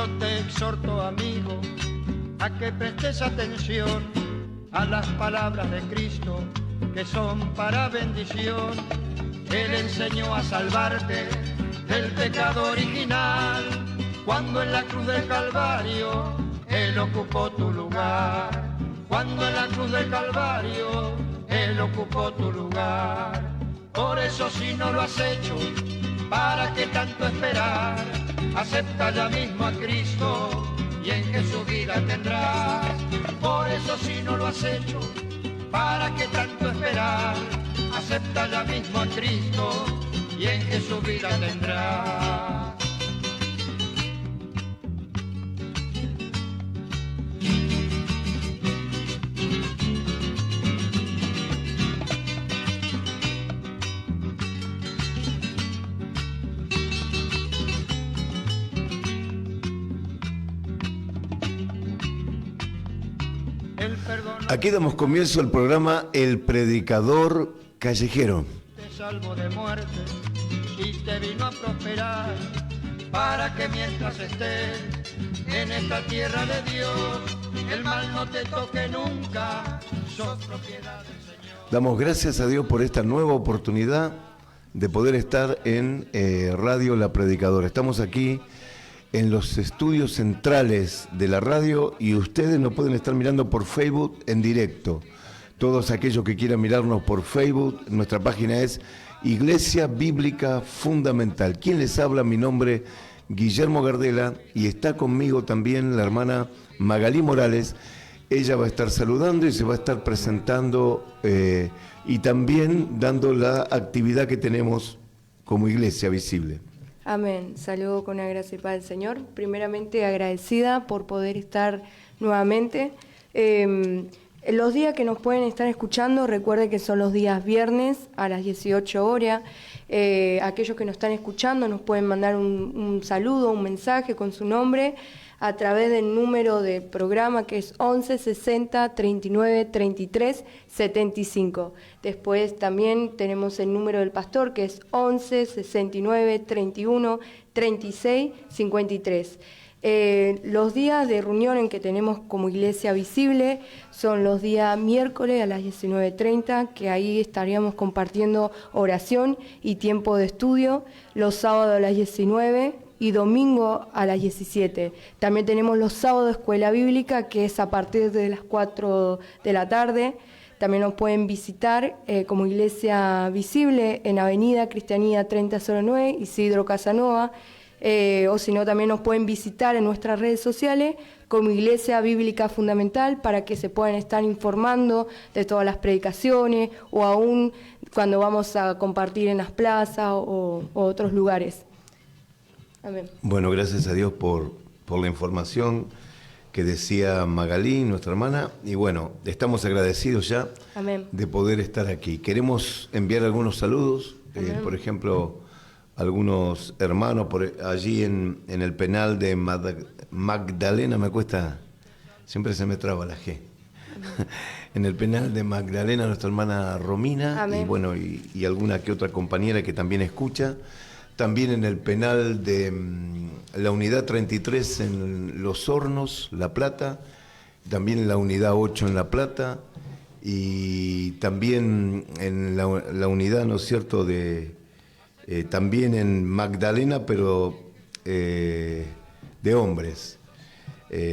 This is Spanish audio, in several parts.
Yo te exhorto, amigo, a que prestes atención a las palabras de Cristo, que son para bendición. Él enseñó a salvarte del pecado original, cuando en la cruz del Calvario Él ocupó tu lugar. Cuando en la cruz del Calvario Él ocupó tu lugar. Por eso, si no lo has hecho, ¿para qué tanto esperar? Acepta ya mismo a Cristo y en Jesús vida tendrás. Por eso, si no lo has hecho, ¿para qué tanto esperar? Acepta ya mismo a Cristo y en Jesús vida tendrás. Aquí damos comienzo al programa El Predicador Callejero. Te salvo de muerte y te vino a prosperar, para que mientras estés en esta tierra de Dios, el mal no te toque nunca, sos propiedad del Señor. Damos gracias a Dios por esta nueva oportunidad de poder estar en Radio La Predicadora. Estamos aquí en los estudios centrales de la radio y ustedes nos pueden estar mirando por Facebook en directo. Todos aquellos que quieran mirarnos por Facebook, nuestra página es Iglesia Bíblica Fundamental. ¿Quién les habla? Mi nombre Guillermo Gardela y está conmigo también la hermana Magalí Morales. Ella va a estar saludando y se va a estar presentando y también dando la actividad que tenemos como Iglesia Visible. Amén. Saludo con la gracia y paz del Señor. Primeramente agradecida por poder estar nuevamente. Los días que nos pueden estar escuchando, recuerden que son los días viernes a las 18 horas. Aquellos que nos están escuchando nos pueden mandar un saludo, un mensaje con su nombre a través del número de programa que es 11 60 39 33 75. Después también tenemos el número del pastor que es 11 69 31 36 53. Los días de reunión en que tenemos como Iglesia Visible son los días miércoles a las 19:30, que ahí estaríamos compartiendo oración y tiempo de estudio, los sábados a las 19 y domingo a las 17. También tenemos los sábados de escuela bíblica, que es a partir de las 4 de la tarde. También nos pueden visitar como Iglesia Visible en Avenida Cristianía 3009, Isidro Casanova, o si no también nos pueden visitar en nuestras redes sociales como Iglesia Bíblica Fundamental, para que se puedan estar informando de todas las predicaciones o aún cuando vamos a compartir en las plazas o otros lugares. Amén. Bueno, gracias a Dios por la información que decía Magalí, nuestra hermana, y bueno, estamos agradecidos ya. Amén. De poder estar aquí. Queremos enviar algunos saludos, por ejemplo, algunos hermanos por allí en el penal de Magdalena, me cuesta, siempre se me traba la G. En el penal de Magdalena, nuestra hermana Romina. Amén. Y bueno, y alguna que otra compañera que también escucha. También en el penal de la unidad 33 en Los Hornos, La Plata, también en la unidad 8 en La Plata, y también en la unidad, ¿no es cierto?, también en Magdalena, pero de hombres.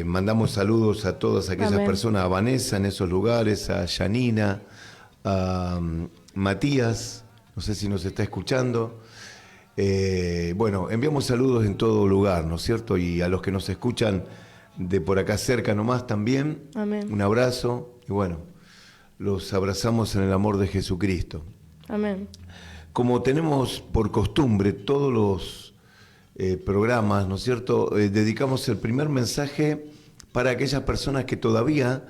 Mandamos saludos a todas aquellas Amén. Personas, a Vanessa en esos lugares, a Yanina, a Matías, no sé si nos está escuchando. Bueno, enviamos saludos en todo lugar, ¿no es cierto? Y a los que nos escuchan de por acá cerca nomás también, Amén. Un abrazo, y bueno, los abrazamos en el amor de Jesucristo. Amén. Como tenemos por costumbre todos los programas, ¿no es cierto?, dedicamos el primer mensaje para aquellas personas que todavía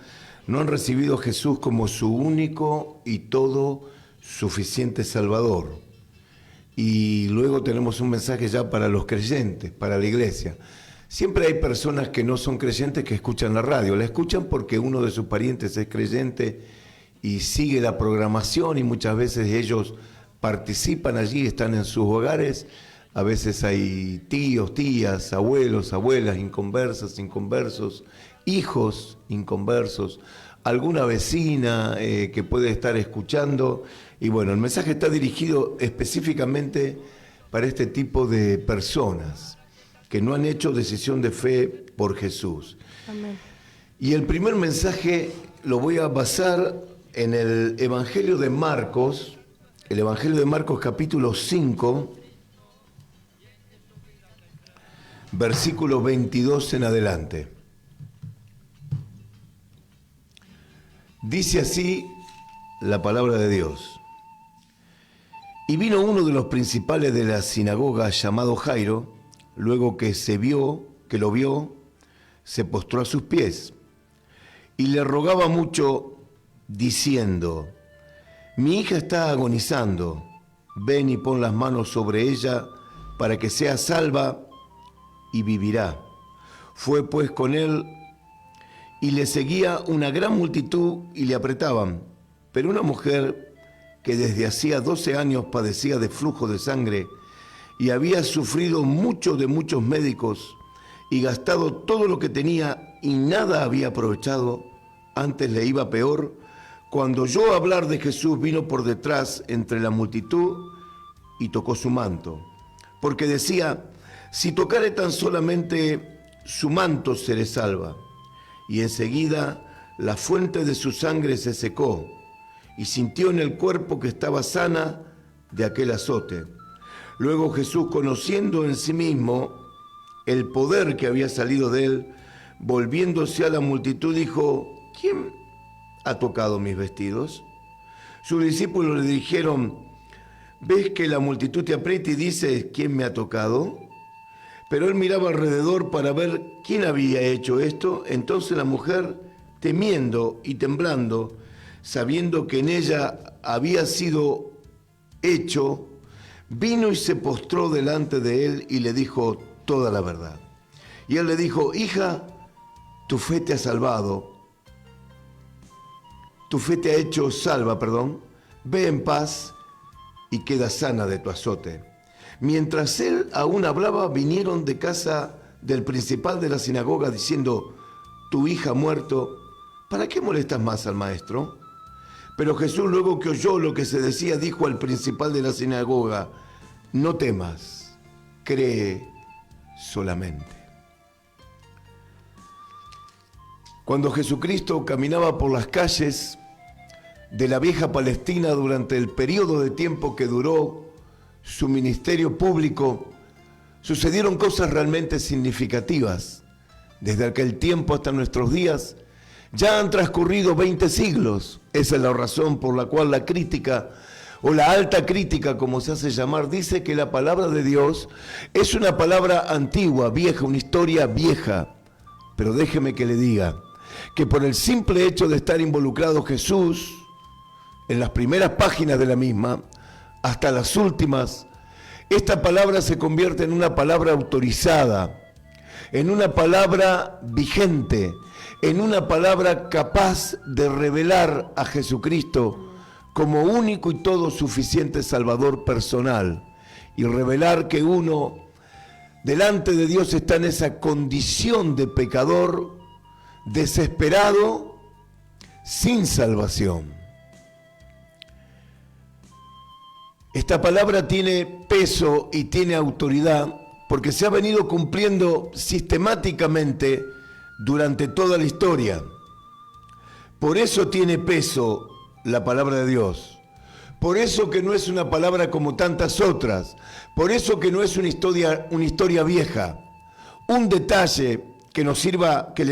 no han recibido a Jesús como su único y todo suficiente Salvador. Y luego tenemos un mensaje ya para los creyentes, para la iglesia. Siempre hay personas que no son creyentes que escuchan la radio. La escuchan porque uno de sus parientes es creyente y sigue la programación, y muchas veces ellos participan allí, están en sus hogares A veces hay tíos, tías, abuelos, abuelas, inconversas, inconversos, hijos inconversos, alguna vecina que puede estar escuchando. Y bueno, el mensaje está dirigido específicamente para este tipo de personas que no han hecho decisión de fe por Jesús. Amén. Y el primer mensaje lo voy a basar en el Evangelio de Marcos, capítulo 5, versículo 22 en adelante. Dice así la palabra de Dios. Y vino uno de los principales de la sinagoga llamado Jairo, luego que lo vio, se postró a sus pies y le rogaba mucho, diciendo: mi hija está agonizando, ven y pon las manos sobre ella para que sea salva y vivirá. Fue pues con él y le seguía una gran multitud y le apretaban. Pero una mujer que desde hacía 12 años padecía de flujo de sangre y había sufrido mucho de muchos médicos y gastado todo lo que tenía y nada había aprovechado, antes le iba peor, cuando oyó hablar de Jesús vino por detrás entre la multitud y tocó su manto, porque decía: si tocare tan solamente su manto seré salva. Y enseguida la fuente de su sangre se secó y sintió en el cuerpo que estaba sana de aquel azote. Luego Jesús, conociendo en sí mismo el poder que había salido de él, volviéndose a la multitud, dijo: ¿quién ha tocado mis vestidos? Sus discípulos le dijeron: ¿ves que la multitud te aprieta y dices: ¿quién me ha tocado? Pero él miraba alrededor para ver quién había hecho esto. Entonces la mujer, temiendo y temblando, sabiendo que en ella había sido hecho, vino y se postró delante de él y le dijo toda la verdad. Y él le dijo: hija, tu fe te ha salvado, tu fe te ha hecho salva, ve en paz y queda sana de tu azote. Mientras él aún hablaba, vinieron de casa del principal de la sinagoga diciendo: tu hija ha muerto, ¿para qué molestas más al maestro? Pero Jesús, luego que oyó lo que se decía, dijo al principal de la sinagoga: no temas, cree solamente. Cuando Jesucristo caminaba por las calles de la vieja Palestina durante el periodo de tiempo que duró su ministerio público, sucedieron cosas realmente significativas. Desde aquel tiempo hasta nuestros días ya han transcurrido 20 siglos. Esa es la razón por la cual la crítica, o la alta crítica como se hace llamar, dice que la palabra de Dios es una palabra antigua, vieja, una historia vieja. Pero déjeme que le diga que por el simple hecho de estar involucrado Jesús en las primeras páginas de la misma, hasta las últimas, esta palabra se convierte en una palabra autorizada, en una palabra vigente, en una palabra capaz de revelar a Jesucristo como único y todo suficiente Salvador personal, y revelar que uno delante de Dios está en esa condición de pecador, desesperado, sin salvación. Esta palabra tiene peso y tiene autoridad porque se ha venido cumpliendo sistemáticamente durante toda la historia. Por eso tiene peso la palabra de Dios. Por eso que no es una palabra como tantas otras. Por eso que no es una historia vieja. Un detalle que le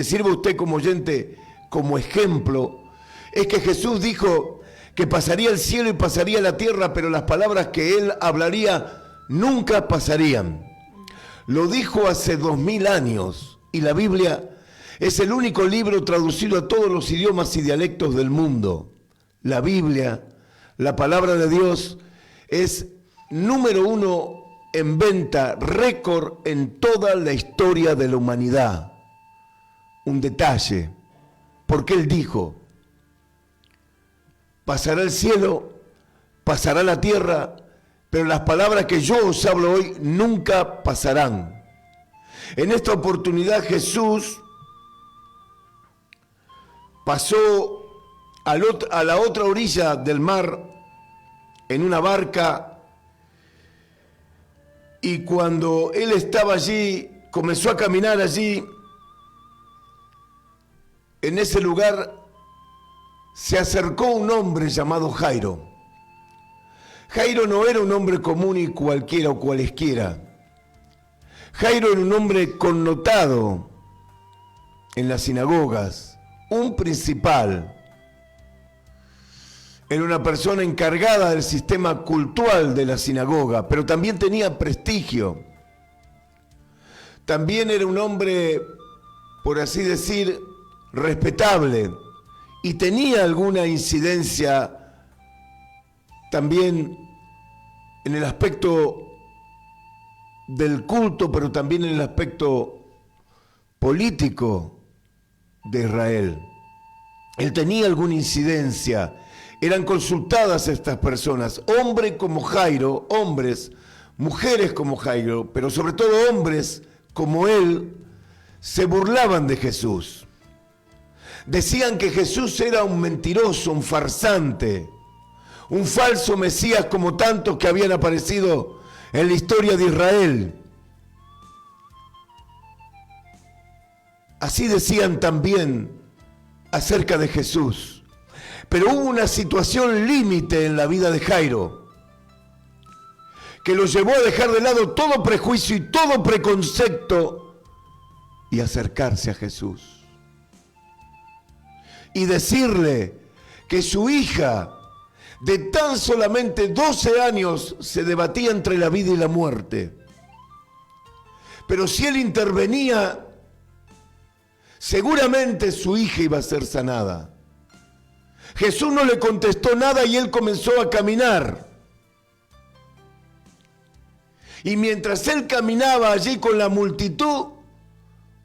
sirva a usted como oyente como ejemplo es que Jesús dijo que pasaría el cielo y pasaría la tierra, pero las palabras que él hablaría nunca pasarían. Lo dijo hace 2000 años y la Biblia es el único libro traducido a todos los idiomas y dialectos del mundo. La Biblia, la palabra de Dios, es número 1 en venta, récord en toda la historia de la humanidad. Un detalle, porque él dijo: pasará el cielo, pasará la tierra, pero las palabras que yo os hablo hoy nunca pasarán. En esta oportunidad Jesús pasó a la otra orilla del mar en una barca, y cuando él estaba allí, comenzó a caminar allí, en ese lugar se acercó un hombre llamado Jairo. Jairo no era un hombre común y cualquiera o cualesquiera. Jairo era un hombre connotado en las sinagogas, un principal. Era una persona encargada del sistema cultural de la sinagoga, pero también tenía prestigio. También era un hombre, por así decir, respetable, y tenía alguna incidencia también en el aspecto del culto, pero también en el aspecto político de Israel. Él tenía alguna incidencia. Eran consultadas estas personas, hombres como Jairo, hombres, mujeres como Jairo, pero sobre todo hombres como él, se burlaban de Jesús. Decían que Jesús era un mentiroso, un farsante, un falso Mesías como tantos que habían aparecido en la historia de Israel. Así decían también acerca de Jesús. Pero hubo una situación límite en la vida de Jairo que lo llevó a dejar de lado todo prejuicio y todo preconcepto y acercarse a Jesús. Y decirle que su hija de tan solamente 12 años se debatía entre la vida y la muerte. Pero si él intervenía, seguramente su hija iba a ser sanada. Jesús no le contestó nada y él comenzó a caminar. Y mientras él caminaba allí con la multitud,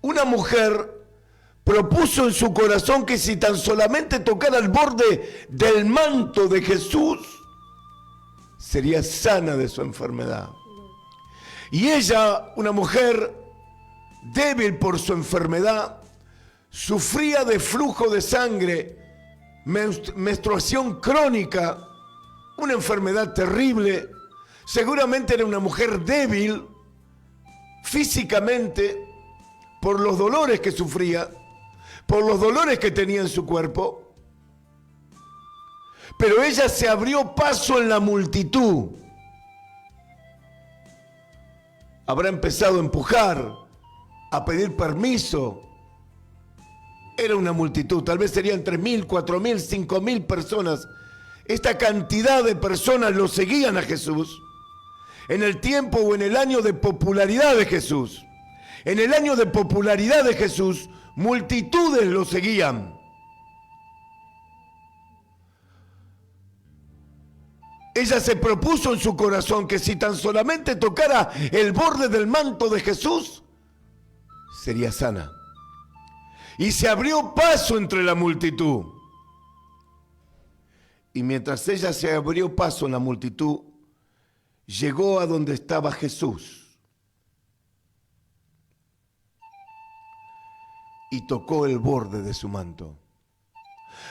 una mujer propuso en su corazón que si tan solamente tocara el borde del manto de Jesús, sería sana de su enfermedad. Y ella, una mujer débil por su enfermedad, sufría de flujo de sangre, menstruación crónica, una enfermedad terrible. Seguramente era una mujer débil físicamente por los dolores que sufría, por los dolores que tenía en su cuerpo. Pero ella se abrió paso en la multitud. Habrá empezado a empujar, a pedir permiso. Era una multitud, tal vez serían 3.000, 4.000, 5.000 personas. Esta cantidad de personas lo seguían a Jesús en el tiempo o en el año de popularidad de Jesús. En el año de popularidad de Jesús, multitudes lo seguían. Ella se propuso en su corazón que si tan solamente tocara el borde del manto de Jesús, sería sana. Y se abrió paso entre la multitud. Y mientras ella se abrió paso en la multitud, llegó a donde estaba Jesús. Y tocó el borde de su manto.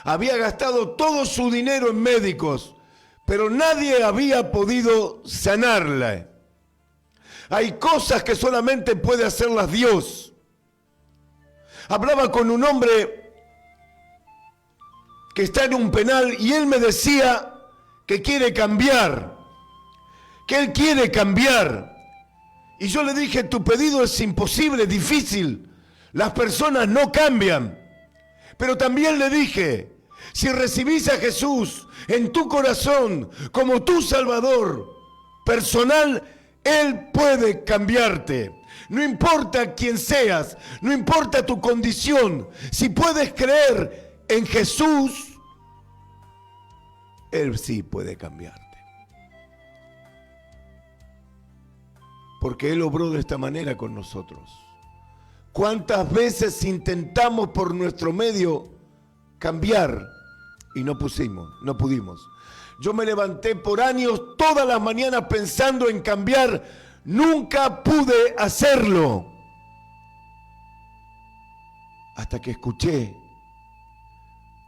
Había gastado todo su dinero en médicos, pero nadie había podido sanarla. Hay cosas que solamente puede hacerlas Dios. Hablaba con un hombre que está en un penal y él me decía que quiere cambiar, que él quiere cambiar. Y yo le dije, tu pedido es imposible, difícil. Las personas no cambian. Pero también le dije, si recibís a Jesús en tu corazón como tu Salvador personal, Él puede cambiarte. No importa quién seas, no importa tu condición, si puedes creer en Jesús, Él sí puede cambiarte. Porque Él obró de esta manera con nosotros. ¿Cuántas veces intentamos por nuestro medio cambiar y no pudimos? Yo me levanté por años todas las mañanas pensando en cambiar. Nunca pude hacerlo. Hasta que escuché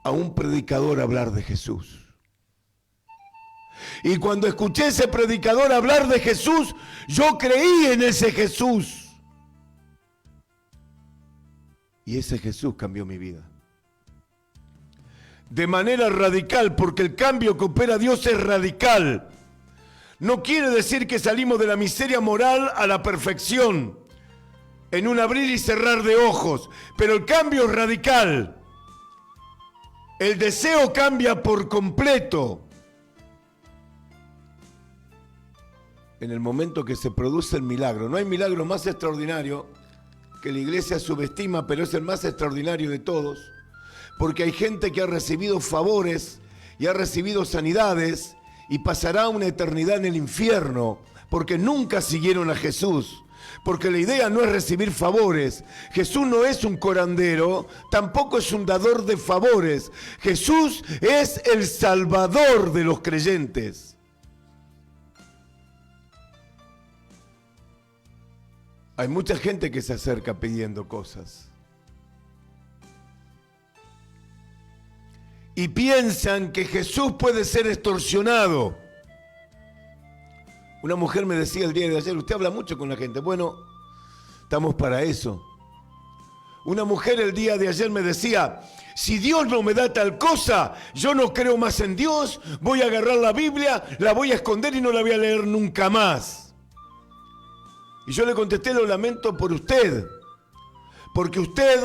a un predicador hablar de Jesús. Y cuando escuché a ese predicador hablar de Jesús, yo creí en ese Jesús. Y ese Jesús cambió mi vida. De manera radical, porque el cambio que opera Dios es radical. No quiere decir que salimos de la miseria moral a la perfección, en un abrir y cerrar de ojos, pero el cambio es radical. El deseo cambia por completo. En el momento que se produce el milagro, no hay milagro más extraordinario que la iglesia subestima, pero es el más extraordinario de todos, porque hay gente que ha recibido favores y ha recibido sanidades y pasará una eternidad en el infierno porque nunca siguieron a Jesús. Porque la idea no es recibir favores. Jesús no es un curandero, tampoco es un dador de favores. Jesús es el Salvador de los creyentes. Hay mucha gente que se acerca pidiendo cosas. Y piensan que Jesús puede ser extorsionado. Una mujer me decía el día de ayer, usted habla mucho con la gente. Bueno, estamos para eso. Una mujer el día de ayer me decía, si Dios no me da tal cosa, yo no creo más en Dios, voy a agarrar la Biblia, la voy a esconder y no la voy a leer nunca más. Y yo le contesté, lo lamento por usted, porque usted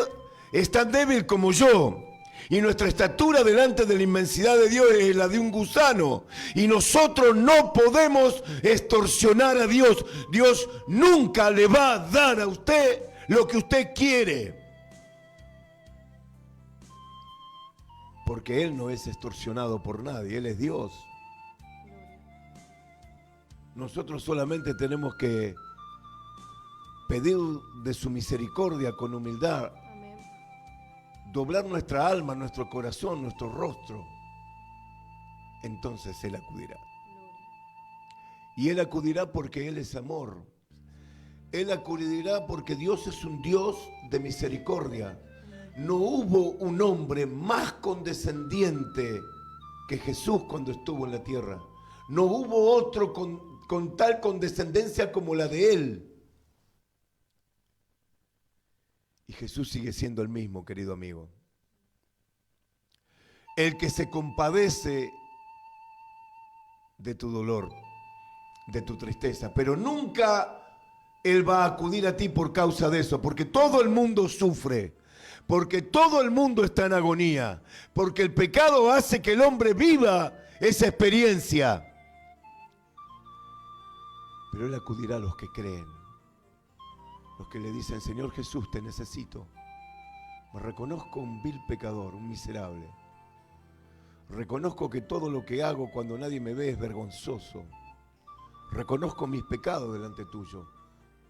es tan débil como yo. Y nuestra estatura delante de la inmensidad de Dios es la de un gusano. Y nosotros no podemos extorsionar a Dios. Dios nunca le va a dar a usted lo que usted quiere. Porque Él no es extorsionado por nadie, Él es Dios. Nosotros solamente tenemos que pedir de su misericordia con humildad. Doblar nuestra alma, nuestro corazón, nuestro rostro, entonces Él acudirá. Y Él acudirá porque Él es amor. Él acudirá porque Dios es un Dios de misericordia. No hubo un hombre más condescendiente que Jesús cuando estuvo en la tierra. No hubo otro con tal condescendencia como la de Él. Y Jesús sigue siendo el mismo, querido amigo. El que se compadece de tu dolor, de tu tristeza, pero nunca Él va a acudir a ti por causa de eso, porque todo el mundo sufre, porque todo el mundo está en agonía, porque el pecado hace que el hombre viva esa experiencia. Pero Él acudirá a los que creen. Los que le dicen, Señor Jesús, te necesito. Me reconozco un vil pecador, un miserable. Reconozco que todo lo que hago cuando nadie me ve es vergonzoso. Reconozco mis pecados delante tuyo.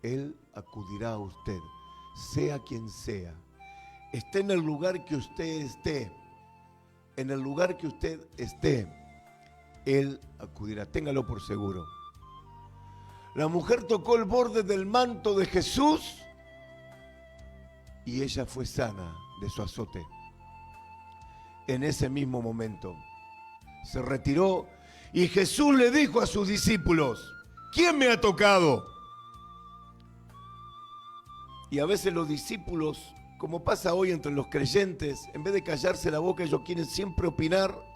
Él acudirá a usted, sea quien sea. Esté en el lugar que usted esté. En el lugar que usted esté, Él acudirá. Téngalo por seguro. La mujer tocó el borde del manto de Jesús y ella fue sana de su azote. En ese mismo momento se retiró y Jesús le dijo a sus discípulos, ¿quién me ha tocado? Y a veces los discípulos, como pasa hoy entre los creyentes, en vez de callarse la boca, ellos quieren siempre opinar.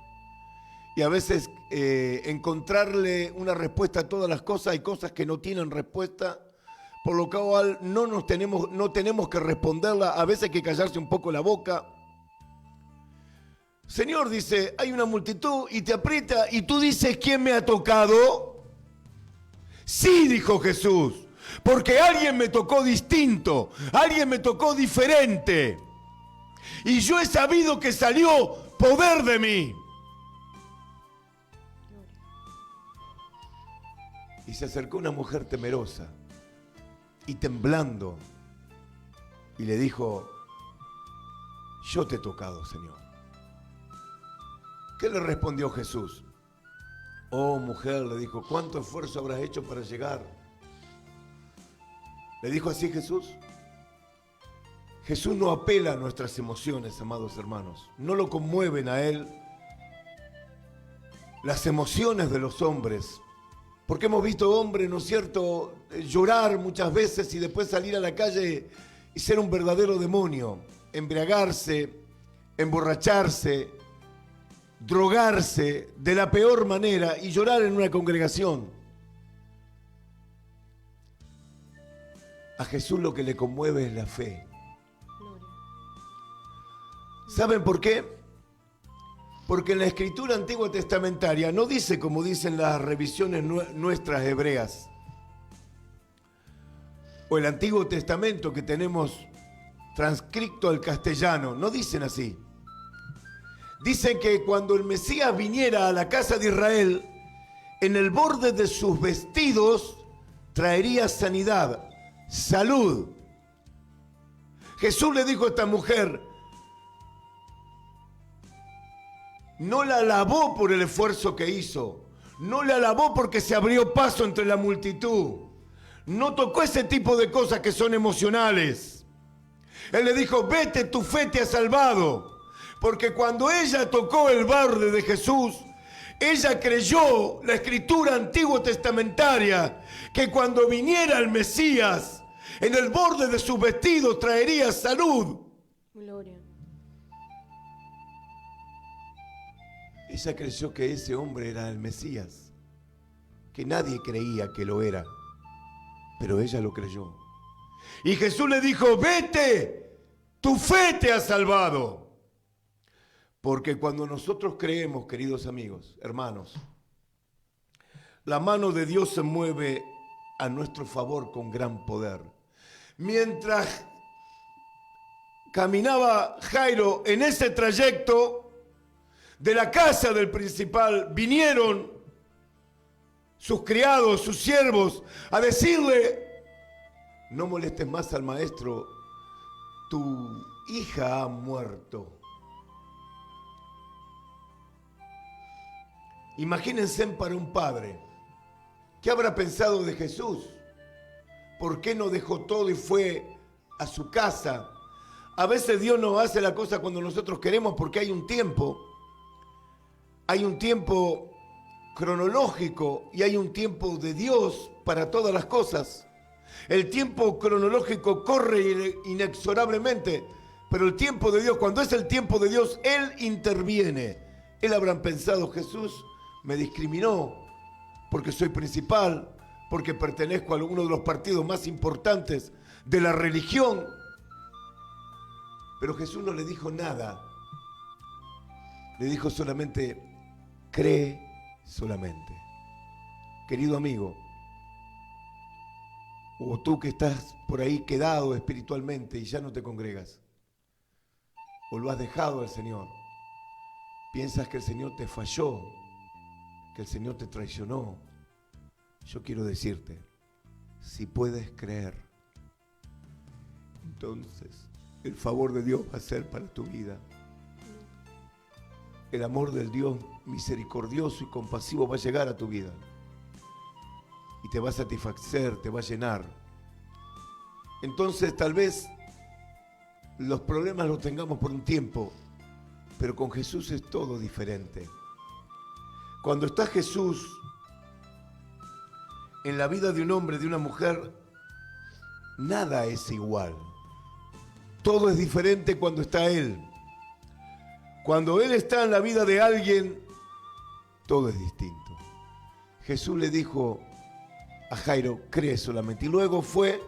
Y a veces encontrarle una respuesta a todas las cosas, hay cosas que no tienen respuesta, por lo cual no tenemos que responderla, a veces hay que callarse un poco la boca. Señor, dice, hay una multitud y te aprieta y tú dices, ¿quién me ha tocado? Sí, dijo Jesús, porque alguien me tocó distinto, alguien me tocó diferente. Y yo he sabido que salió poder de mí. Y se acercó una mujer temerosa y temblando y le dijo, yo te he tocado, Señor. ¿Qué le respondió Jesús? Oh, mujer, le dijo, ¿cuánto esfuerzo habrás hecho para llegar? ¿Le dijo así Jesús? Jesús no apela a nuestras emociones, amados hermanos. No lo conmueven a Él las emociones de los hombres. Porque hemos visto hombres, ¿no es cierto?, llorar muchas veces y después salir a la calle y ser un verdadero demonio. Embriagarse, emborracharse, drogarse de la peor manera y llorar en una congregación. A Jesús lo que le conmueve es la fe. ¿Saben por qué? Porque en la escritura antigua testamentaria no dice como dicen las revisiones nuestras hebreas o el Antiguo Testamento que tenemos transcrito al castellano, no dicen así. Dicen que cuando el Mesías viniera a la casa de Israel, en el borde de sus vestidos traería sanidad, salud. Jesús le dijo a esta mujer, no la alabó por el esfuerzo que hizo, no la alabó porque se abrió paso entre la multitud, no tocó ese tipo de cosas que son emocionales. Él le dijo, vete, tu fe te ha salvado. Porque cuando ella tocó el borde de Jesús, ella creyó la escritura antiguo testamentaria, que cuando viniera el Mesías, en el borde de sus vestidos traería salud. Gloria. Ella creyó que ese hombre era el Mesías, que nadie creía que lo era, pero ella lo creyó. Y Jesús le dijo, vete, tu fe te ha salvado. Porque cuando nosotros creemos, queridos amigos, hermanos, la mano de Dios se mueve a nuestro favor con gran poder. Mientras caminaba Jairo en ese trayecto, de la casa del principal vinieron sus criados, sus siervos, a decirle, no molestes más al maestro, tu hija ha muerto. Imagínense para un padre, ¿qué habrá pensado de Jesús? ¿Por qué no dejó todo y fue a su casa? A veces Dios no hace la cosa cuando nosotros queremos porque hay un tiempo cronológico y hay un tiempo de Dios para todas las cosas. El tiempo cronológico corre inexorablemente, pero el tiempo de Dios, cuando es el tiempo de Dios, Él interviene. Él habrán pensado, Jesús me discriminó porque soy principal, porque pertenezco a uno de los partidos más importantes de la religión. Pero Jesús no le dijo nada. Le dijo solamente, cree solamente. Querido amigo, o tú que estás por ahí quedado espiritualmente y ya no te congregas, o lo has dejado al Señor, piensas que el Señor te falló, que el Señor te traicionó. Yo quiero decirte, si puedes creer, entonces el favor de Dios va a ser para tu vida. El amor del Dios misericordioso y compasivo va a llegar a tu vida y te va a satisfacer, te va a llenar. Entonces tal vez los problemas los tengamos por un tiempo, pero con Jesús es todo diferente. Cuando está Jesús en la vida de un hombre, de una mujer, nada es igual. Todo es diferente cuando está Él. Cuando Él está en la vida de alguien, todo es distinto. Jesús le dijo a Jairo, cree solamente. Y luego fue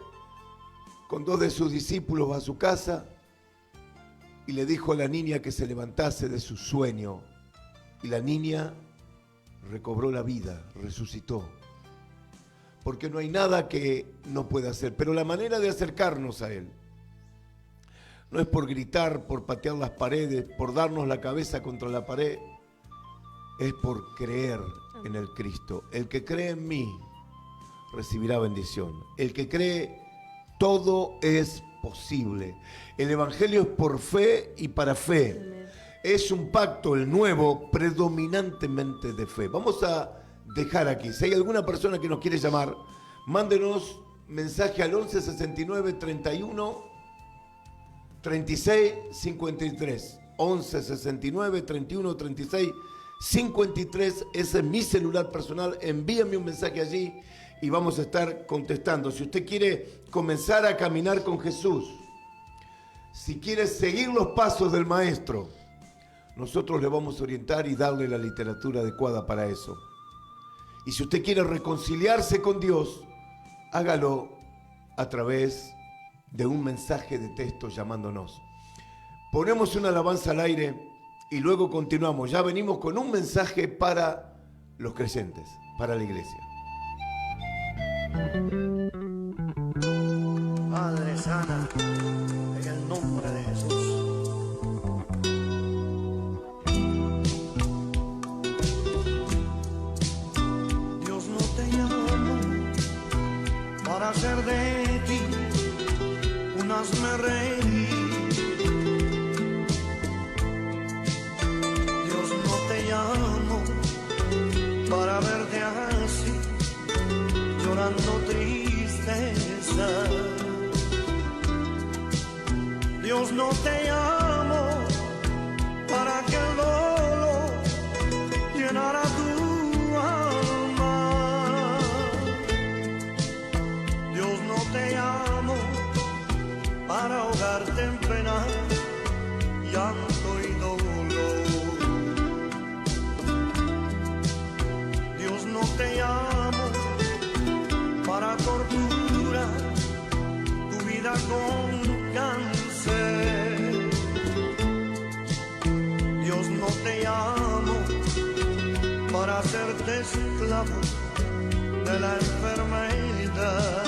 con 2 de sus discípulos a su casa y le dijo a la niña que se levantase de su sueño. Y la niña recobró la vida, resucitó. Porque no hay nada que no pueda hacer. Pero la manera de acercarnos a Él no es por gritar, por patear las paredes, por darnos la cabeza contra la pared. Es por creer en el Cristo. El que cree en mí recibirá bendición. El que cree, todo es posible. El Evangelio es por fe y para fe. Es un pacto, el nuevo, predominantemente de fe. Vamos a dejar aquí. Si hay alguna persona que nos quiere llamar, mándenos mensaje al 11 69 31 36 53. 11 69 31 36 53. Ese es mi celular personal. Envíame un mensaje allí y vamos a estar contestando. Si usted quiere comenzar a caminar con Jesús, si quiere seguir los pasos del Maestro, nosotros le vamos a orientar y darle la literatura adecuada para eso. Y si usted quiere reconciliarse con Dios, hágalo a través de un mensaje de texto llamándonos. Ponemos una alabanza al aire y luego continuamos. Ya venimos con un mensaje para los creyentes, para la iglesia. Padre, sana en el nombre de Jesús. Dios no te llamó para hacer de ti un hazme reír. Dios no te llamó para verte así, llorando tristeza. Dios no te llamó para que el dolor llenara tu alma. Dios no te llamó para ahogarte en pena, llanto y dolor. Dios no te llamó para torturar tu vida con cáncer. Dios no te llamó para hacerte esclavo de la enfermedad.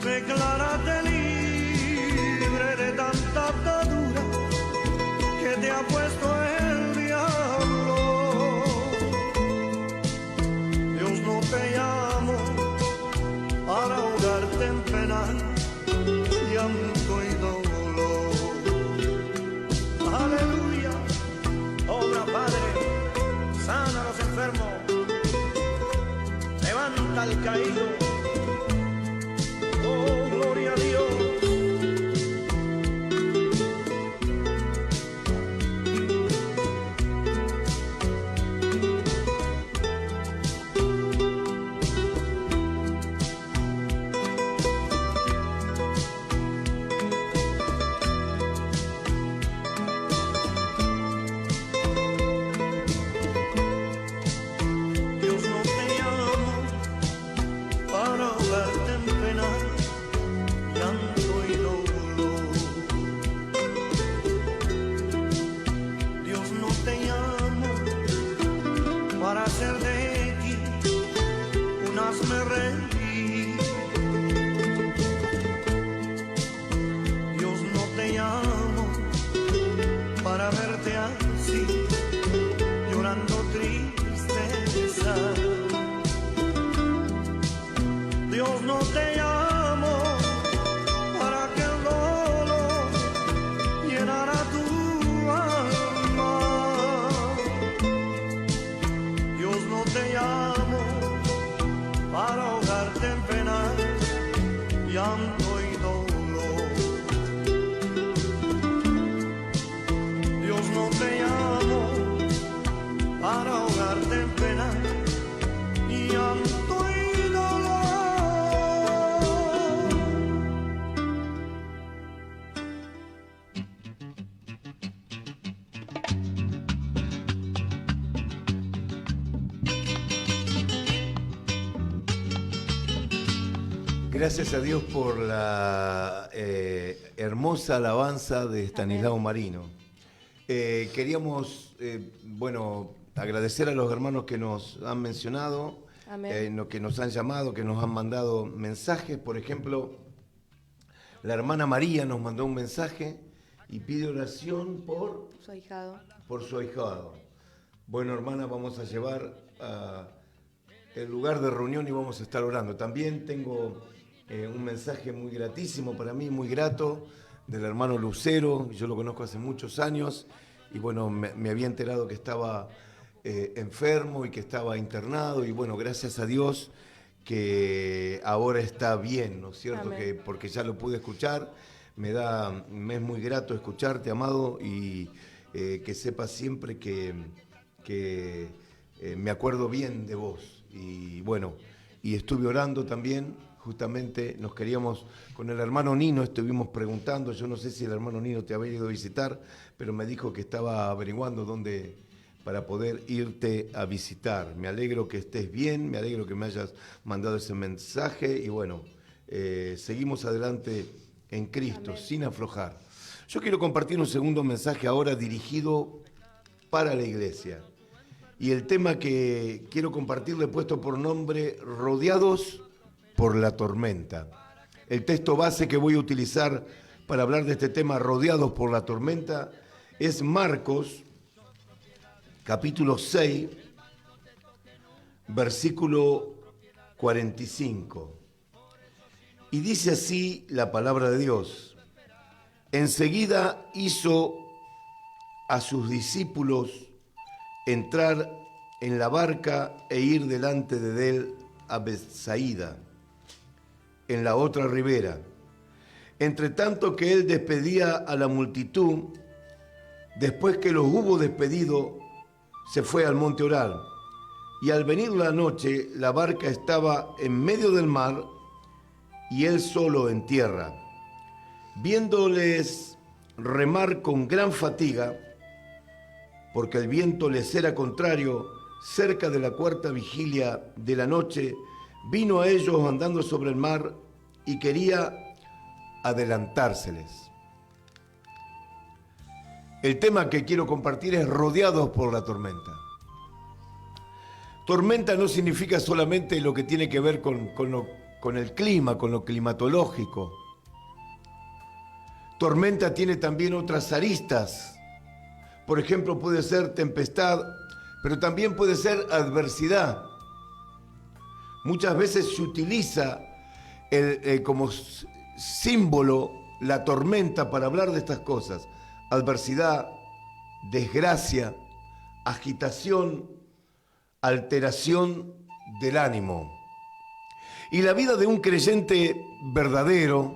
Declárate libre de tanta atadura que te ha puesto el diablo. Dios no te llamó para ahogarte en pena, llanto y dolor. Aleluya. Obra, Padre, sana a los enfermos, levanta al caído. Oh, gloria a Dios. Gracias a Dios por la hermosa alabanza de Estanislao Marino. Queríamos, agradecer a los hermanos que nos han mencionado, que nos han llamado, que nos han mandado mensajes. Por ejemplo, la hermana María nos mandó un mensaje y pide oración por su ahijado. Por su ahijado. Bueno, hermana, vamos a llevar el lugar de reunión y vamos a estar orando. También tengo un mensaje muy gratísimo para mí, muy grato, del hermano Lucero. Yo lo conozco hace muchos años y bueno, me había enterado que estaba enfermo y que estaba internado, y bueno, gracias a Dios que ahora está bien, ¿no es cierto? Porque ya lo pude escuchar, me es muy grato escucharte, amado, y que sepas siempre que me acuerdo bien de vos. Y bueno, y estuve orando también, justamente nos queríamos, con el hermano Nino estuvimos preguntando, yo no sé si el hermano Nino te había ido a visitar, pero me dijo que estaba averiguando dónde para poder irte a visitar. Me alegro que estés bien, me alegro que me hayas mandado ese mensaje y bueno, seguimos adelante en Cristo, amén, sin aflojar. Yo quiero compartir un segundo mensaje ahora dirigido para la iglesia. Y el tema que quiero compartir le he puesto por nombre Rodeados por la tormenta. El texto base que voy a utilizar para hablar de este tema, Rodeados por la tormenta, es Marcos, capítulo 6, versículo 45. Y dice así la palabra de Dios: enseguida hizo a sus discípulos entrar en la barca e ir delante de él a Betsaida, en la otra ribera. Entre tanto que él despedía a la multitud, después que los hubo despedido, se fue al monte a orar. Y al venir la noche, la barca estaba en medio del mar y él solo en tierra. Viéndoles remar con gran fatiga, porque el viento les era contrario, cerca de la cuarta vigilia de la noche, vino a ellos andando sobre el mar y quería adelantárseles. El tema que quiero compartir es rodeados por la tormenta. Tormenta no significa solamente lo que tiene que ver con el clima, con lo climatológico. Tormenta tiene también otras aristas. Por ejemplo, puede ser tempestad, pero también puede ser adversidad. Muchas veces se utiliza como símbolo la tormenta para hablar de estas cosas. Adversidad, desgracia, agitación, alteración del ánimo. Y la vida de un creyente verdadero,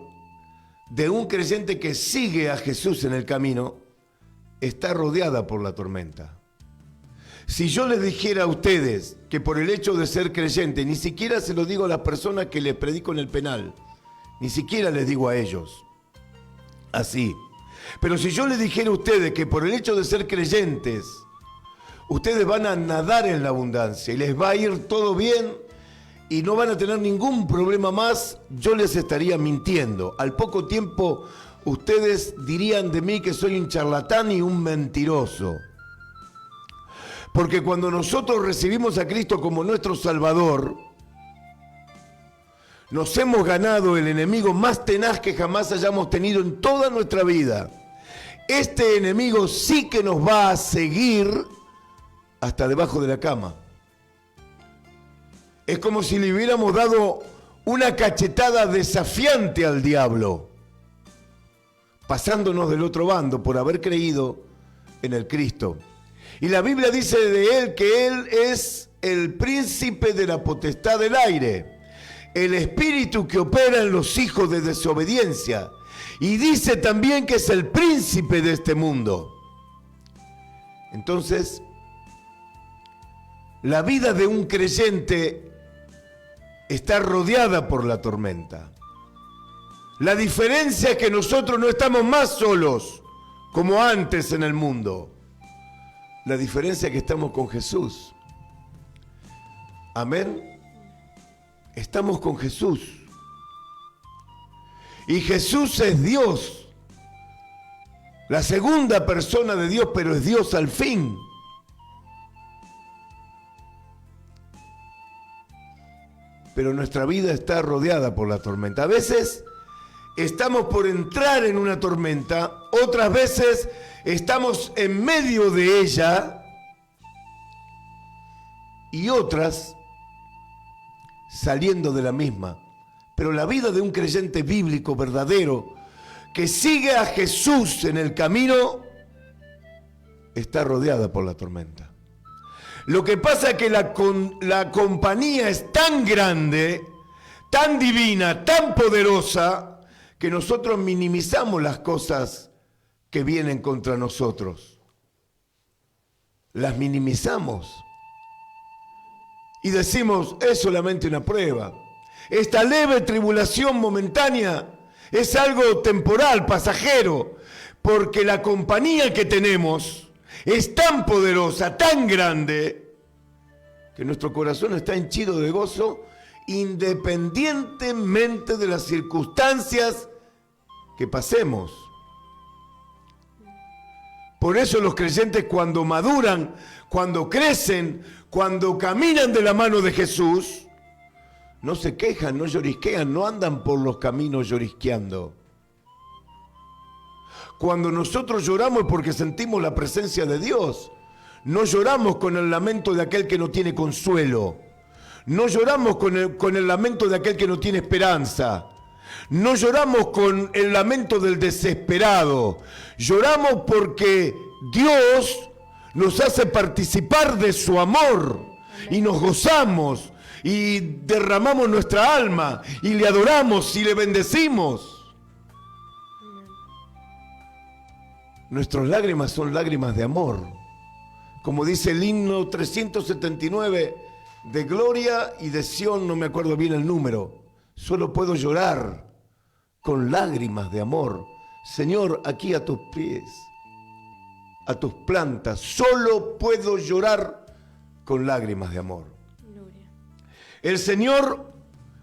de un creyente que sigue a Jesús en el camino, está rodeada por la tormenta. Si yo les dijera a ustedes que por el hecho de ser creyente, ni siquiera se lo digo a las personas que les predico en el penal, ni siquiera les digo a ellos, así. Pero si yo les dijera a ustedes que por el hecho de ser creyentes, ustedes van a nadar en la abundancia y les va a ir todo bien y no van a tener ningún problema más, yo les estaría mintiendo. Al poco tiempo, ustedes dirían de mí que soy un charlatán y un mentiroso. Porque cuando nosotros recibimos a Cristo como nuestro Salvador, nos hemos ganado el enemigo más tenaz que jamás hayamos tenido en toda nuestra vida. Este enemigo sí que nos va a seguir hasta debajo de la cama. Es como si le hubiéramos dado una cachetada desafiante al diablo, pasándonos del otro bando por haber creído en el Cristo. Y la Biblia dice de él que él es el príncipe de la potestad del aire, el espíritu que opera en los hijos de desobediencia. Y dice también que es el príncipe de este mundo. Entonces, la vida de un creyente está rodeada por la tormenta. La diferencia es que nosotros no estamos más solos como antes en el mundo. La diferencia es que estamos con Jesús. Amén. Estamos con Jesús. Y Jesús es Dios. La segunda persona de Dios, pero es Dios al fin. Pero nuestra vida está rodeada por la tormenta. A veces estamos por entrar en una tormenta, otras veces estamos en medio de ella y otras saliendo de la misma. Pero la vida de un creyente bíblico verdadero que sigue a Jesús en el camino está rodeada por la tormenta. Lo que pasa es que la compañía es tan grande, tan divina, tan poderosa, que nosotros minimizamos las cosas que vienen contra nosotros. Las minimizamos. Y decimos, es solamente una prueba. Esta leve tribulación momentánea es algo temporal, pasajero, porque la compañía que tenemos es tan poderosa, tan grande, que nuestro corazón está henchido de gozo independientemente de las circunstancias que pasemos. Por eso los creyentes, cuando maduran, cuando crecen, cuando caminan de la mano de Jesús, no se quejan, no llorisquean, no andan por los caminos llorisqueando. Cuando nosotros lloramos es porque sentimos la presencia de Dios. No lloramos con el lamento de aquel que no tiene consuelo. No lloramos con el lamento de aquel que no tiene esperanza. No lloramos con el lamento del desesperado. Lloramos porque Dios nos hace participar de su amor. Y nos gozamos y derramamos nuestra alma y le adoramos y le bendecimos. Nuestras lágrimas son lágrimas de amor. Como dice el himno 379 de Gloria y de Sión, no me acuerdo bien el número. Solo puedo llorar con lágrimas de amor. Señor, aquí a tus pies, a tus plantas, solo puedo llorar con lágrimas de amor. Gloria. El Señor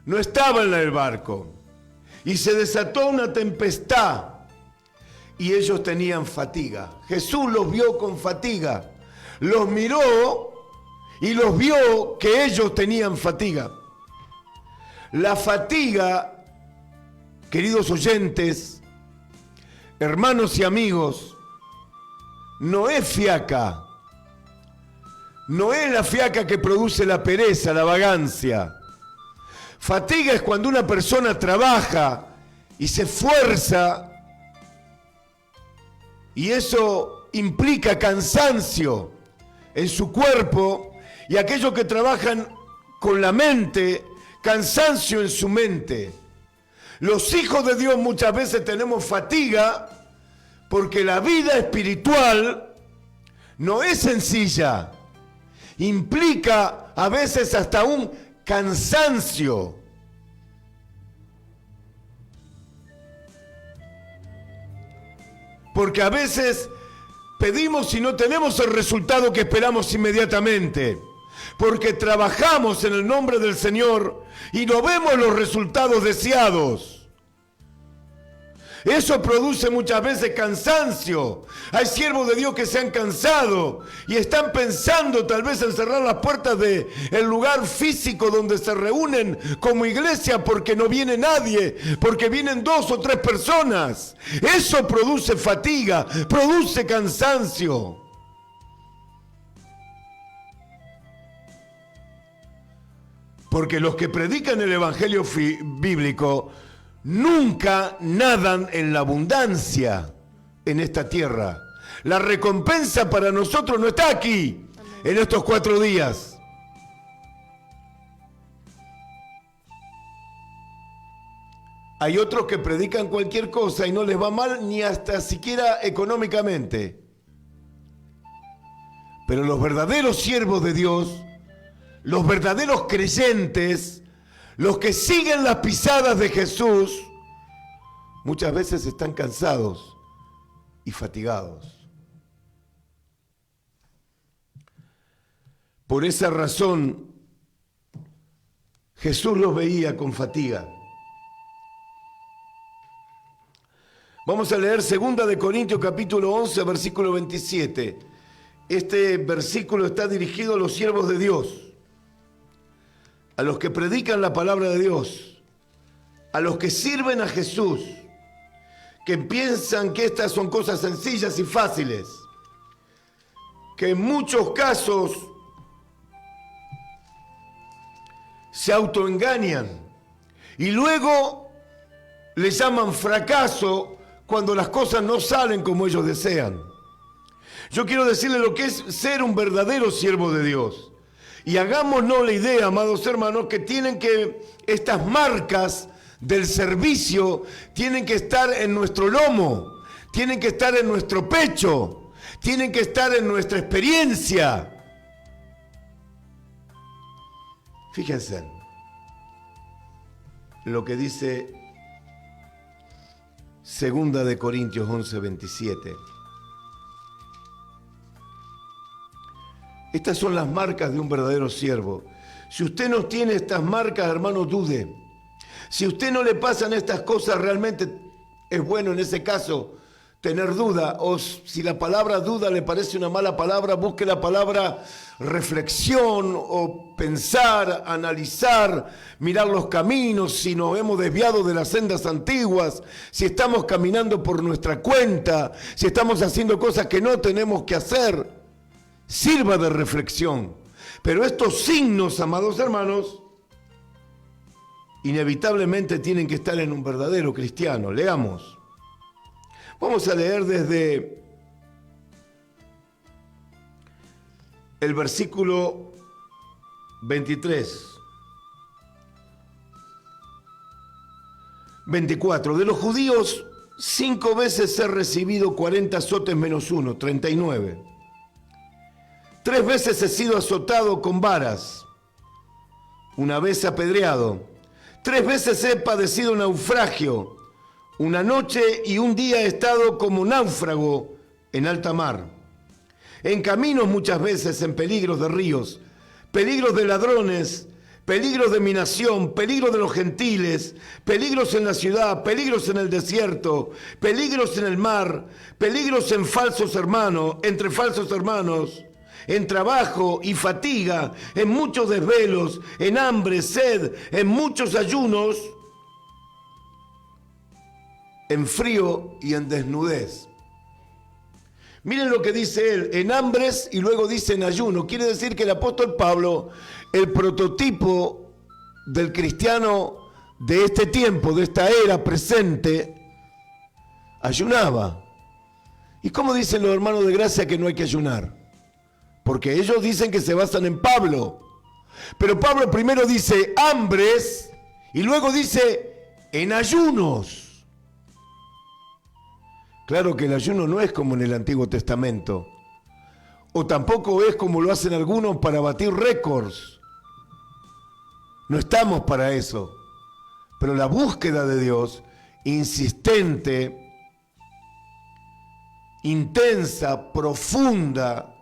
no estaba en el barco y se desató una tempestad y ellos tenían fatiga. Jesús los vio con fatiga, los miró y los vio que ellos tenían fatiga. La fatiga, queridos oyentes, hermanos y amigos, no es fiaca. No es la fiaca que produce la pereza, la vagancia. Fatiga es cuando una persona trabaja y se esfuerza y eso implica cansancio en su cuerpo, y aquellos que trabajan con la mente, cansancio en su mente. Los hijos de Dios muchas veces tenemos fatiga porque la vida espiritual no es sencilla. Implica a veces hasta un cansancio. Porque a veces pedimos y no tenemos el resultado que esperamos inmediatamente. Porque trabajamos en el nombre del Señor y no vemos los resultados deseados. Eso produce muchas veces cansancio. Hay siervos de Dios que se han cansado y están pensando tal vez en cerrar las puertas del lugar físico donde se reúnen como iglesia porque no viene nadie, porque vienen 2 o 3 personas. Eso produce fatiga, produce cansancio. Porque los que predican el evangelio bíblico nunca nadan en la abundancia en esta tierra. La recompensa para nosotros no está aquí, en estos 4 días. Hay otros que predican cualquier cosa y no les va mal ni hasta siquiera económicamente. Pero los verdaderos siervos de Dios, los verdaderos creyentes, los que siguen las pisadas de Jesús, muchas veces están cansados y fatigados. Por esa razón, Jesús los veía con fatiga. Vamos a leer 2 de Corintios capítulo 11, versículo 27. Este versículo está dirigido a los siervos de Dios, a los que predican la palabra de Dios, a los que sirven a Jesús, que piensan que estas son cosas sencillas y fáciles, que en muchos casos se autoengañan y luego les llaman fracaso cuando las cosas no salen como ellos desean. Yo quiero decirle lo que es ser un verdadero siervo de Dios. Y hagámonos la idea, amados hermanos, que estas marcas del servicio tienen que estar en nuestro lomo, tienen que estar en nuestro pecho, tienen que estar en nuestra experiencia. Fíjense lo que dice 2 de Corintios 11:27. Estas son las marcas de un verdadero siervo. Si usted no tiene estas marcas, hermano, dude. Si usted no le pasan estas cosas, realmente es bueno en ese caso tener duda. O si la palabra duda le parece una mala palabra, busque la palabra reflexión o pensar, analizar, mirar los caminos, si nos hemos desviado de las sendas antiguas, si estamos caminando por nuestra cuenta, si estamos haciendo cosas que no tenemos que hacer. Sirva de reflexión. Pero estos signos, amados hermanos, inevitablemente tienen que estar en un verdadero cristiano. Leamos. Vamos a leer desde el versículo 23. 24. De los judíos, 5 veces he recibido 40 azotes menos 1, 39. 3 veces he sido azotado con varas, 1 vez apedreado, 3 veces he padecido naufragio, 1 noche y 1 día he estado como náufrago en alta mar. En caminos muchas veces, en peligros de ríos, peligros de ladrones, peligros de mi nación, peligros de los gentiles, peligros en la ciudad, peligros en el desierto, peligros en el mar, peligros en falsos hermanos, entre falsos hermanos, en trabajo y fatiga, en muchos desvelos, en hambre, sed, en muchos ayunos, en frío y en desnudez. Miren lo que dice él, en hambres y luego dice en ayuno. Quiere decir que el apóstol Pablo, el prototipo del cristiano de este tiempo, de esta era presente, ayunaba. ¿Y cómo dicen los hermanos de gracia que no hay que ayunar? Porque ellos dicen que se basan en Pablo. Pero Pablo primero dice hambres y luego dice en ayunos. Claro que el ayuno no es como en el Antiguo Testamento. O tampoco es como lo hacen algunos para batir récords. No estamos para eso. Pero la búsqueda de Dios, insistente, intensa, profunda,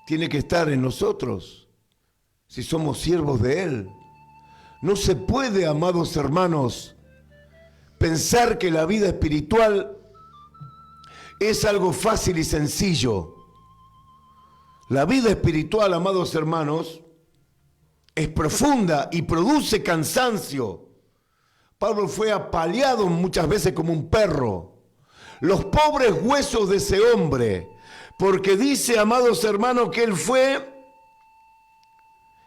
tiene que estar en nosotros, si somos siervos de Él. No se puede, amados hermanos, pensar que la vida espiritual es algo fácil y sencillo. La vida espiritual, amados hermanos, es profunda y produce cansancio. Pablo fue apaleado muchas veces como un perro. Los pobres huesos de ese hombre, porque dice, amados hermanos, que él fue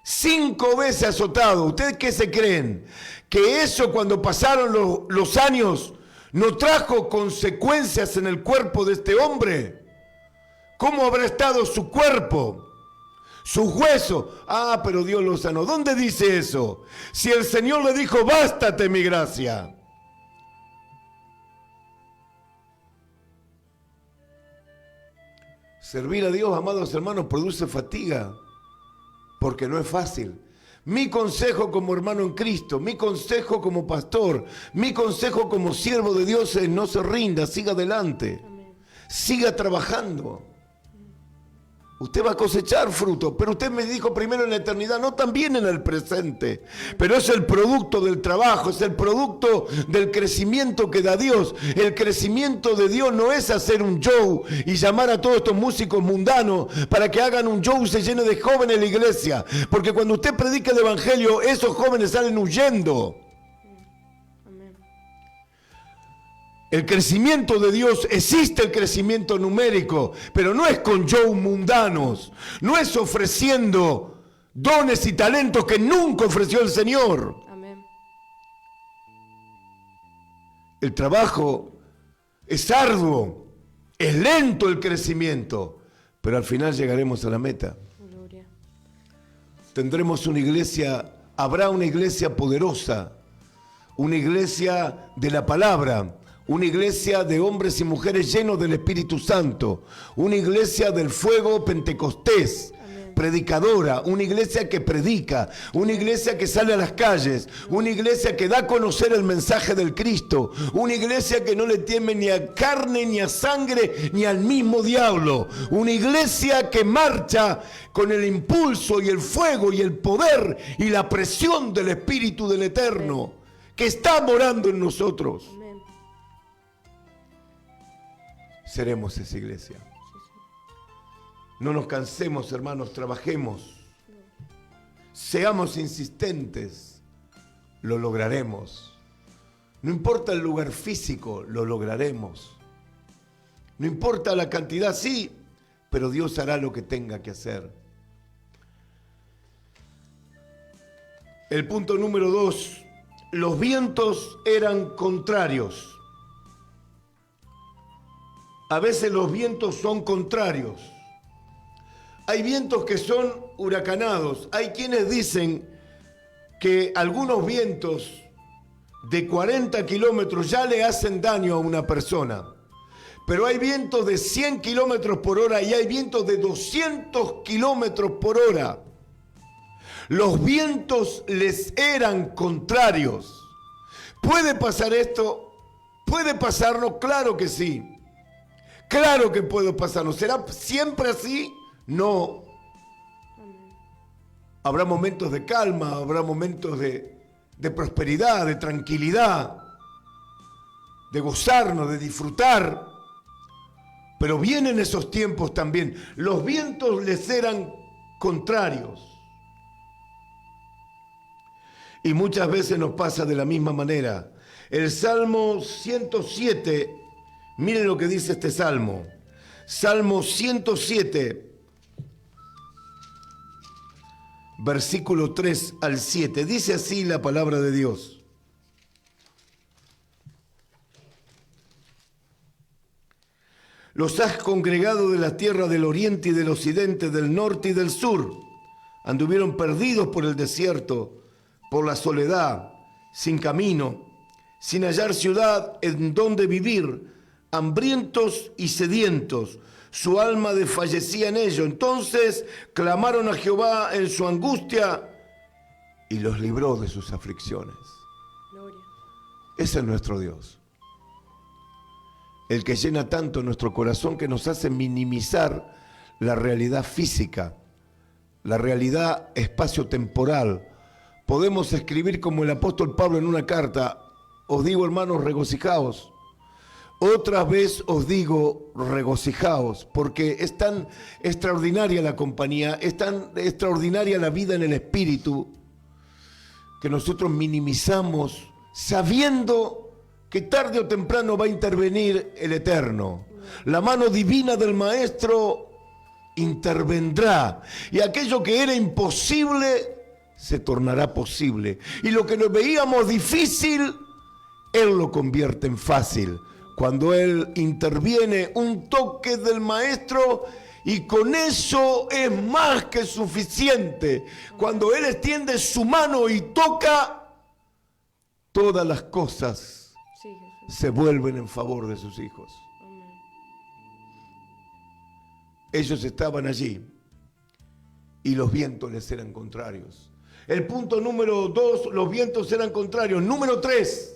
5 veces azotado. ¿Ustedes qué se creen? ¿Que eso cuando pasaron los años no trajo consecuencias en el cuerpo de este hombre? ¿Cómo habrá estado su cuerpo? Sus huesos. Ah, pero Dios lo sanó. ¿Dónde dice eso? Si el Señor le dijo, bástate mi gracia. Servir a Dios, amados hermanos, produce fatiga, porque no es fácil. Mi consejo como hermano en Cristo, mi consejo como pastor, mi consejo como siervo de Dios es no se rinda, siga adelante. Amén. Siga trabajando. Usted va a cosechar fruto, pero usted me dijo primero en la eternidad, no también en el presente. Pero es el producto del trabajo, es el producto del crecimiento que da Dios. El crecimiento de Dios no es hacer un show y llamar a todos estos músicos mundanos para que hagan un show y se llene de jóvenes en la iglesia. Porque cuando usted predica el evangelio, esos jóvenes salen huyendo. El crecimiento de Dios, existe el crecimiento numérico, pero no es con show mundanos, no es ofreciendo dones y talentos que nunca ofreció el Señor. Amén. El trabajo es arduo, Es lento el crecimiento, pero al final llegaremos a la meta. Gloria. Tendremos una iglesia, habrá una iglesia poderosa, una iglesia de la palabra, una iglesia de hombres y mujeres llenos del Espíritu Santo, una iglesia del fuego pentecostés, predicadora, una iglesia que predica, una iglesia que sale a las calles, una iglesia que da a conocer el mensaje del Cristo, una iglesia que no le teme ni a carne, ni a sangre, ni al mismo diablo, una iglesia que marcha con el impulso y el fuego y el poder y la presión del Espíritu del Eterno, que está morando en nosotros. Amén. Seremos esa iglesia. No nos cansemos, hermanos, trabajemos. Seamos insistentes, lo lograremos. No importa el lugar físico, lo lograremos. No importa la cantidad, sí, pero Dios hará lo que tenga que hacer. El punto número 2, los vientos eran contrarios. A veces los vientos son contrarios. Hay vientos que son huracanados. Hay quienes dicen que algunos vientos de 40 kilómetros ya le hacen daño a una persona. Pero hay vientos de 100 kilómetros por hora y hay vientos de 200 kilómetros por hora. Los vientos les eran contrarios. ¿Puede pasar esto? ¿Puede pasarnos? Claro que sí. Claro que puede pasarnos. ¿Será siempre así? No. Habrá momentos de calma, habrá momentos de prosperidad, de tranquilidad, de gozarnos, de disfrutar. Pero vienen esos tiempos también. Los vientos les eran contrarios. Y muchas veces nos pasa de la misma manera. El Salmo 107, miren lo que dice este Salmo. Salmo 107. Versículo 3 al 7. Dice así la palabra de Dios. Los has congregado de la tierra del oriente y del occidente, del norte y del sur. Anduvieron perdidos por el desierto, por la soledad, sin camino, sin hallar ciudad en donde vivir, hambrientos y sedientos. Su alma desfallecía en ello. Entonces clamaron a Jehová en su angustia y los libró de sus aflicciones. Gloria. Ese es nuestro Dios. El que llena tanto nuestro corazón que nos hace minimizar la realidad física, la realidad espacio-temporal. Podemos escribir como el apóstol Pablo en una carta: os digo, hermanos, regocijaos. Otra vez os digo, regocijaos, porque es tan extraordinaria la compañía, es tan extraordinaria la vida en el Espíritu, que nosotros minimizamos sabiendo que tarde o temprano va a intervenir el Eterno. La mano divina del Maestro intervendrá, y aquello que era imposible se tornará posible. Y lo que nos veíamos difícil, Él lo convierte en fácil. Cuando Él interviene, un toque del Maestro, y con eso es más que suficiente. Cuando Él extiende su mano y toca, todas las cosas se vuelven en favor de sus hijos. Ellos estaban allí y los vientos les eran contrarios. El punto número 2, los vientos eran contrarios. Número 3,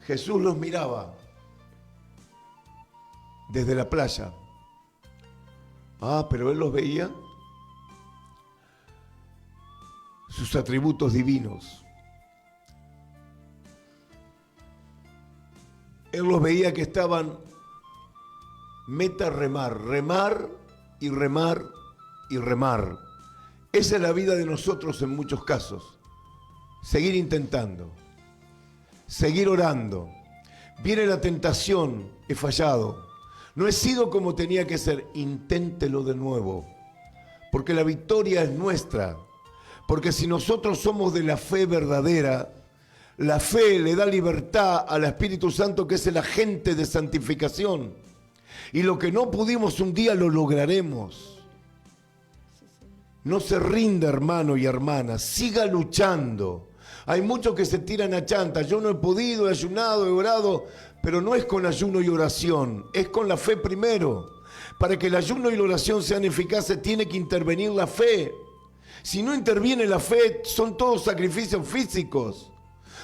Jesús los miraba desde la playa. Pero Él los veía, sus atributos divinos. Él los veía que estaban meta remar, remar y remar y remar. Esa es la vida de nosotros en muchos casos. Seguir intentando, seguir orando. Viene la tentación, he fallado. No he sido como tenía que ser. Inténtelo de nuevo, porque la victoria es nuestra. Porque si nosotros somos de la fe verdadera, La fe le da libertad al Espíritu Santo, que es el agente de santificación. Y lo que no pudimos un día lo lograremos. No se rinda, hermano y hermana, siga luchando. Hay muchos que se tiran a chanta. Yo no he podido, he ayunado, he orado, pero no es con ayuno y oración, es con la fe primero. Para que el ayuno y la oración sean eficaces, tiene que intervenir la fe. Si no interviene la fe, son todos sacrificios físicos.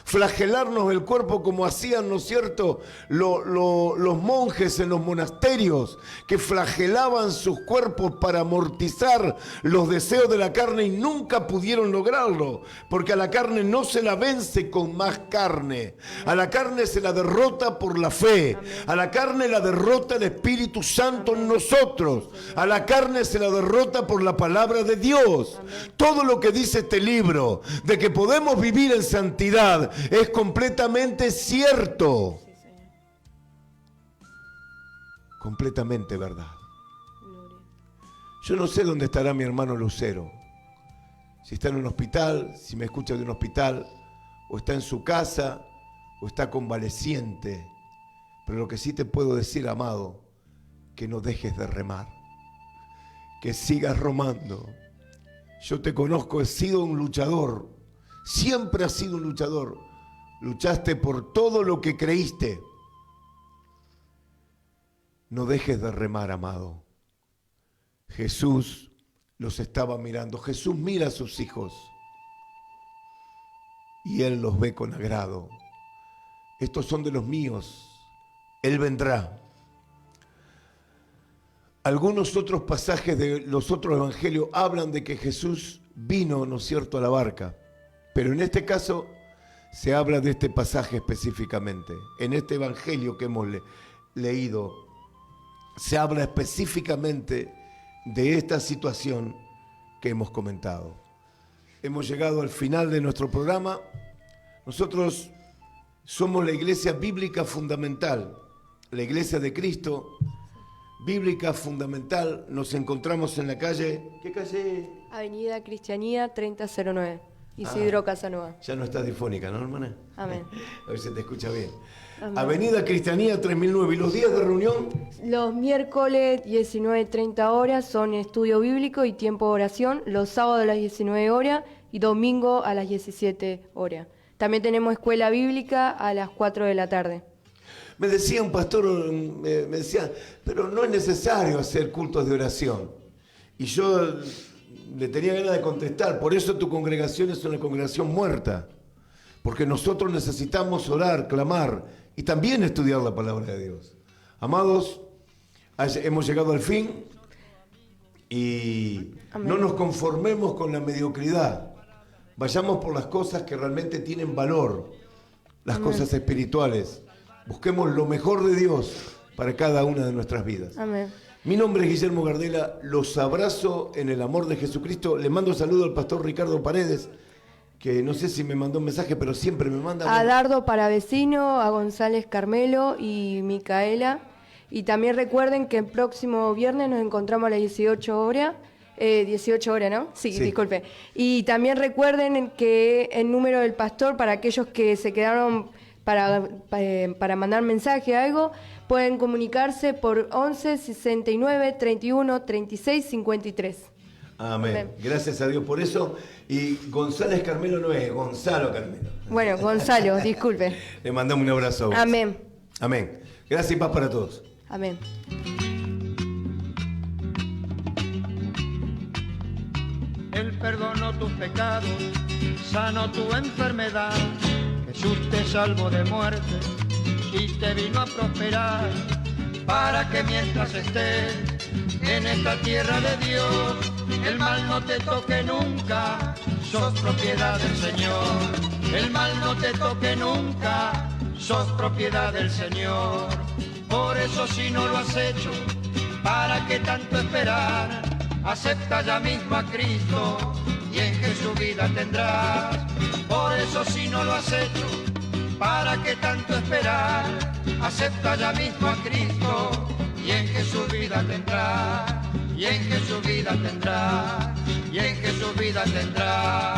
Flagelarnos el cuerpo como hacían, ¿no es cierto?, los monjes en los monasterios, que flagelaban sus cuerpos para amortizar los deseos de la carne y nunca pudieron lograrlo, porque a la carne no se la vence con más carne, a la carne se la derrota por la fe, a la carne la derrota el Espíritu Santo en nosotros, a la carne se la derrota por la palabra de Dios. Todo lo que dice este libro, de que podemos vivir en santidad, es completamente cierto. Completamente verdad. Yo no sé dónde estará mi hermano Lucero. Si está en un hospital, si me escucha de un hospital, o está en su casa, o está convaleciente. Pero lo que sí te puedo decir, amado, que no dejes de remar, que sigas remando. Yo te conozco, he sido un luchador, siempre has sido un luchador. Luchaste por todo lo que creíste. No dejes de remar, amado. Jesús los estaba mirando. Jesús mira a sus hijos y Él los ve con agrado. Estos son de los míos. Él vendrá. Algunos otros pasajes de los otros evangelios hablan de que Jesús vino, ¿no es cierto?, a la barca. Pero en este caso se habla de este pasaje específicamente. En este evangelio que hemos leído, se habla específicamente de esta situación que hemos comentado. Hemos llegado al final de nuestro programa. Nosotros somos la Iglesia Bíblica Fundamental, la Iglesia de Cristo, Bíblica Fundamental. Nos encontramos en la calle... ¿Qué calle? Avenida Cristianía 3009. Isidro Casanova. Ya no estás difónica, ¿no, hermana? Amén. A ver si te escucha bien. Amén. Avenida Cristianía 3009. ¿Y los días de reunión? Los miércoles 19:30 horas son estudio bíblico y tiempo de oración. Los sábados a las 19 horas y domingo a las 17 horas. También tenemos escuela bíblica a las 4 de la tarde. Me decía un pastor, me decía, pero no es necesario hacer cultos de oración. Y yo le tenía ganas de contestar, por eso tu congregación es una congregación muerta. Porque nosotros necesitamos orar, clamar y también estudiar la palabra de Dios. Amados, hemos llegado al fin y Amén. No nos conformemos con la mediocridad. Vayamos por las cosas que realmente tienen valor, las Amén. Cosas espirituales. Busquemos lo mejor de Dios para cada una de nuestras vidas. Amén. Mi nombre es Guillermo Gardela, los abrazo en el amor de Jesucristo. Le mando saludo al pastor Ricardo Paredes, que no sé si me mandó un mensaje, pero siempre me manda... A Dardo Paravecino, a González Carmelo y Micaela. Y también recuerden que el próximo viernes nos encontramos a las 18 horas. 18 horas, ¿no? Sí, disculpe. Y también recuerden que el número del pastor, para aquellos que se quedaron para mandar mensaje o algo, pueden comunicarse por 11 69 31 36 53. Amén. Amén. Gracias a Dios por eso. Y González Carmelo no es, Gonzalo Carmelo. Bueno, Gonzalo, disculpe. Le mandamos un abrazo a vos. Amén. Amén. Gracias y paz para todos. Amén. Él perdonó tus pecados, sanó tu enfermedad. Jesús te salvó de muerte y te vino a prosperar, para que mientras estés en esta tierra de Dios, el mal no te toque nunca, sos propiedad del Señor. El mal no te toque nunca, sos propiedad del Señor. Por eso si no lo has hecho, ¿para qué tanto esperar? Acepta ya mismo a Cristo y en Jesús vida tendrás. Por eso si no lo has hecho, ¿para qué tanto esperar? Acepta ya mismo a Cristo y en Jesús vida tendrás. Y en Jesús vida tendrás. Y en Jesús vida tendrás.